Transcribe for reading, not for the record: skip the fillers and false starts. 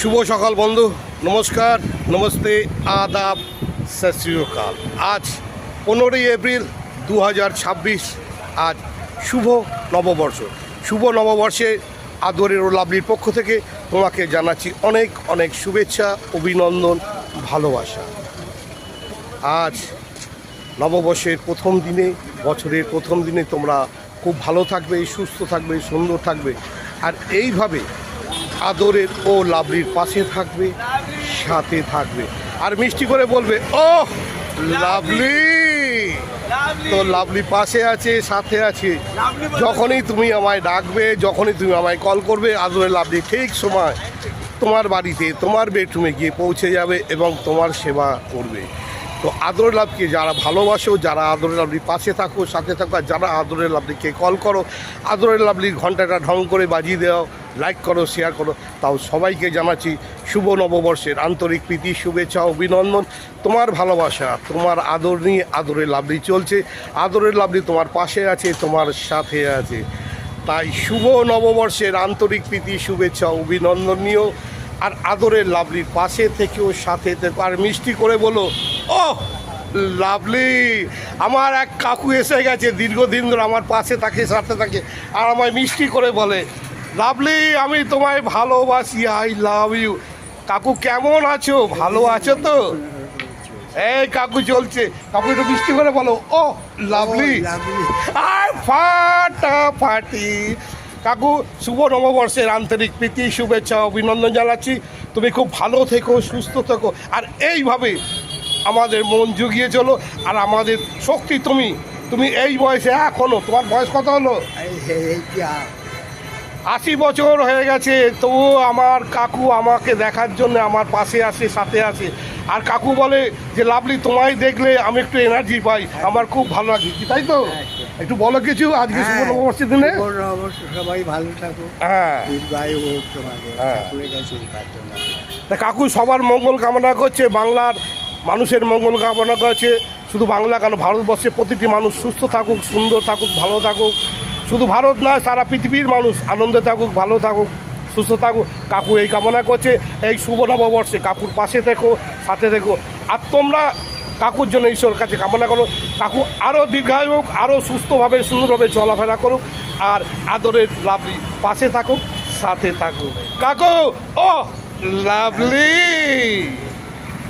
শুভ সকাল বন্ধু, নমস্কার, নমস্তে, আদাব, সত শ্রী অকাল। আজ 15ই এপ্রিল 2026। আজ শুভ নববর্ষ। শুভ নববর্ষে আদরের ও লাভলির পক্ষ থেকে তোমাকে জানাচ্ছি অনেক অনেক শুভেচ্ছা, অভিনন্দন, ভালোবাসা। আজ নববর্ষের প্রথম দিনে, বছরের প্রথম দিনে তোমরা খুব ভালো থাকবে, সুস্থ থাকবে, সুন্দর থাকবে, আর এইভাবে আদরের ও লাভলির পাশে থাকবে, সাথে থাকবে, আর মিষ্টি করে বলবে ও লাভলি। তো লাভলি পাশে আছে, সাথে আছে। যখনই তুমি আমায় ডাকবে, যখনই তুমি আমায় কল করবে, আদরের লাভলি ঠিক সময় তোমার বাড়িতে, তোমার বেডরুমে গিয়ে পৌঁছে যাবে এবং তোমার সেবা করবে। তো আদরের লাভকে যারা ভালোবাসো, যারা আদরের লাভলির পাশে থাকো, সাথে থাকো, আর যারা আদরের লাভলিকে কল করো, আদরের লাভলির ঘন্টাটা ঢং করে বাজিয়ে দাও, লাইক করো, শেয়ার করো, তাও সবাইকে জানাচ্ছি শুভ নববর্ষের আন্তরিক প্রীতি, শুভেচ্ছা, অভিনন্দন। তোমার ভালোবাসা, তোমার আদর নিয়ে আদরের লাভলি চলছে। আদরের লাভলি তোমার পাশে আছে, তোমার সাথে আছে। তাই শুভ নববর্ষের আন্তরিক প্রীতি, শুভেচ্ছা, অভিনন্দন নিয়েও, আর আদরের লাভলির পাশে থেকেও, সাথে থেকেও, আর মিষ্টি করে বলো ও লাভলি। আমার এক কাকু এসে গেছে, দীর্ঘদিন ধরে আমার পাশে থাকে, সাথে থাকে, আর আমায় মিষ্টি করে বলে লাভলি আমি তোমায় ভালোবাসি, আই লাভ ইউ। কাকু কেমন আছো? ভালো আছো তো? এই কাকু চলছে। কাকু একটু মিষ্টি করে বলো ও লাভলি। আর ফাটাফাটি। কাকু শুভ নববর্ষের আন্তরিক প্রীতি, শুভেচ্ছা, অভিনন্দন জানাচ্ছি। তুমি খুব ভালো থেকো, সুস্থ থেকো, আর এইভাবে আমাদের মন জুগিয়ে চলো। আর আমাদের শক্তি তুমি এই বয়সে এখনো, তোমার বয়স কত হলো? 80 বছর হয়ে গেছে, তবুও আমার কাকু আমাকে দেখার জন্য আমার পাশে আসে, সাথে আসে। আর কাকু বলে যে লাভলি তোমায় দেখলে আমি একটু এনার্জি পাই, আমার খুব ভালো লাগে, তাই তো? একটু বলো কিছু আজকে শুভ নববর্ষের দিনে। সবাই ভালো থাকো। হ্যাঁ, হ্যাঁ। তা কাকু সবার মঙ্গল কামনা করছে, বাংলার মানুষের মঙ্গল কামনা করছে। শুধু বাংলা কেন, ভারতবর্ষের প্রতিটি মানুষ সুস্থ থাকুক, সুন্দর থাকুক, ভালো থাকুক। শুধু ভারত নয়, সারা পৃথিবীর মানুষ আনন্দে থাকুক, ভালো থাকুক, সুস্থ থাকুক। কাকু এই কামনা করছে এই শুভ নববর্ষে। কাকুর পাশে থেকো, সাথে থেকো, আর তোমরা কাকুর জন্য ঈশ্বরের কাছে কামনা করো কাকু আরও দীর্ঘায়ু হোক, আরও সুস্থভাবে, সুন্দরভাবে চলাফেরা করুক, আর আদরের লাভলি পাশে থাকুক, সাথে থাকুক। কাকু ও লাভলি।